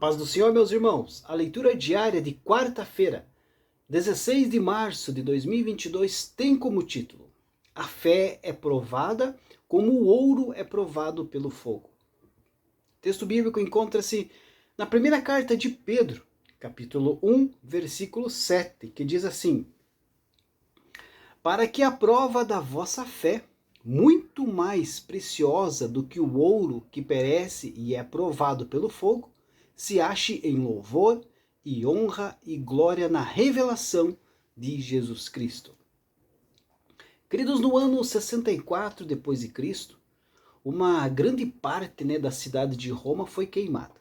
Paz do Senhor, meus irmãos. A leitura diária de quarta-feira, 16 de março de 2022, tem como título: A fé é provada como o ouro é provado pelo fogo. O texto bíblico encontra-se na primeira carta de Pedro, capítulo 1, versículo 7, que diz assim: Para que a prova da vossa fé, muito mais preciosa do que o ouro que perece e é provado pelo fogo, se ache em louvor e honra e glória na revelação de Jesus Cristo. Queridos, no ano 64 depois de Cristo, uma grande parte da cidade de Roma foi queimada.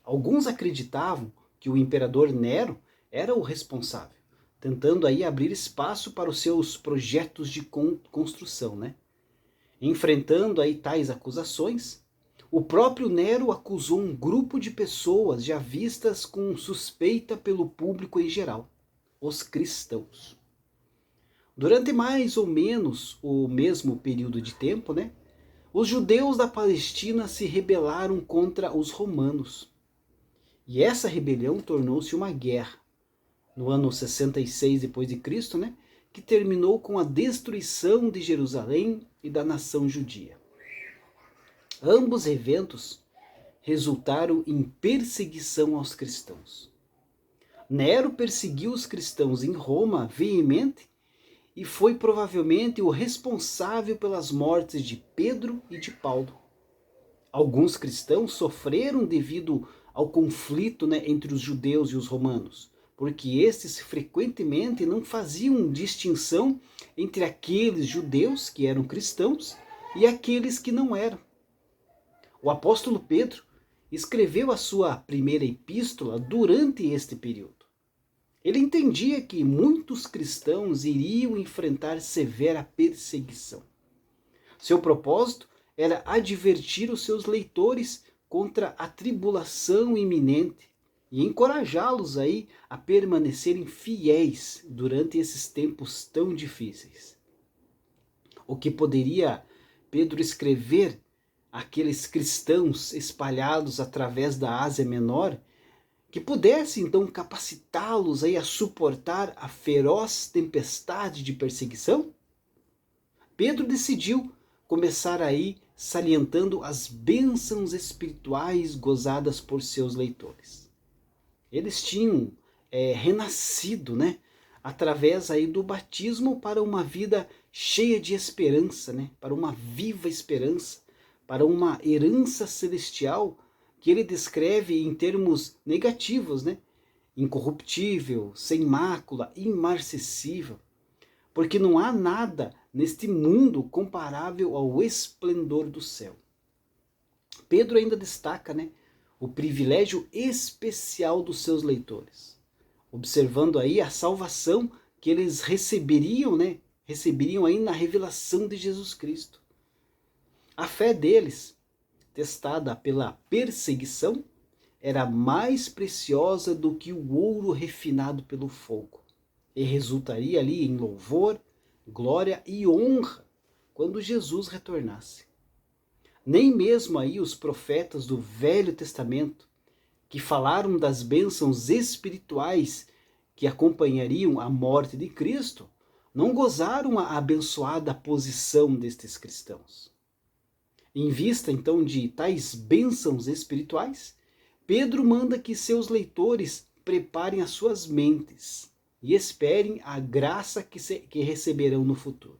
Alguns acreditavam que o imperador Nero era o responsável, tentando aí abrir espaço para os seus projetos de construção, Enfrentando aí tais acusações, o próprio Nero acusou um grupo de pessoas já vistas com suspeita pelo público em geral, os cristãos. Durante mais ou menos o mesmo período de tempo, os judeus da Palestina se rebelaram contra os romanos. E essa rebelião tornou-se uma guerra. No ano 66 depois de Cristo, que terminou com a destruição de Jerusalém e da nação judia. Ambos eventos resultaram em perseguição aos cristãos. Nero perseguiu os cristãos em Roma veemente e foi provavelmente o responsável pelas mortes de Pedro e de Paulo. Alguns cristãos sofreram devido ao conflito entre os judeus e os romanos, porque estes frequentemente não faziam distinção entre aqueles judeus que eram cristãos e aqueles que não eram. O apóstolo Pedro escreveu a sua primeira epístola durante este período. Ele entendia que muitos cristãos iriam enfrentar severa perseguição. Seu propósito era advertir os seus leitores contra a tribulação iminente e encorajá-los aí a permanecerem fiéis durante esses tempos tão difíceis. O que poderia Pedro escrever àqueles cristãos espalhados através da Ásia Menor, que pudesse então capacitá-los aí a suportar a feroz tempestade de perseguição? Pedro decidiu começar aí salientando as bênçãos espirituais gozadas por seus leitores. Eles tinham renascido, através aí do batismo para uma vida cheia de esperança, para uma viva esperança, para uma herança celestial que ele descreve em termos negativos, incorruptível, sem mácula, imarcessível, porque não há nada neste mundo comparável ao esplendor do céu. Pedro ainda destaca, o privilégio especial dos seus leitores, observando aí a salvação que eles receberiam aí na revelação de Jesus Cristo. A fé deles, testada pela perseguição, era mais preciosa do que o ouro refinado pelo fogo, e resultaria ali em louvor, glória e honra quando Jesus retornasse. Nem mesmo aí os profetas do Velho Testamento, que falaram das bênçãos espirituais que acompanhariam a morte de Cristo, não gozaram a abençoada posição destes cristãos. Em vista então de tais bênçãos espirituais, Pedro manda que seus leitores preparem as suas mentes e esperem a graça que receberão no futuro.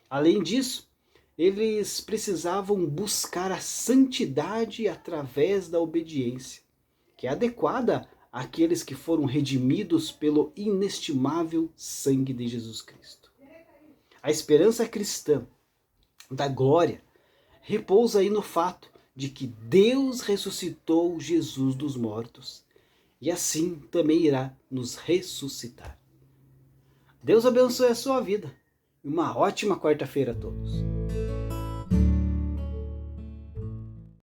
Além disso, eles precisavam buscar a santidade através da obediência, que é adequada àqueles que foram redimidos pelo inestimável sangue de Jesus Cristo. A esperança cristã da glória repousa aí no fato de que Deus ressuscitou Jesus dos mortos e assim também irá nos ressuscitar. Deus abençoe a sua vida e uma ótima quarta-feira a todos.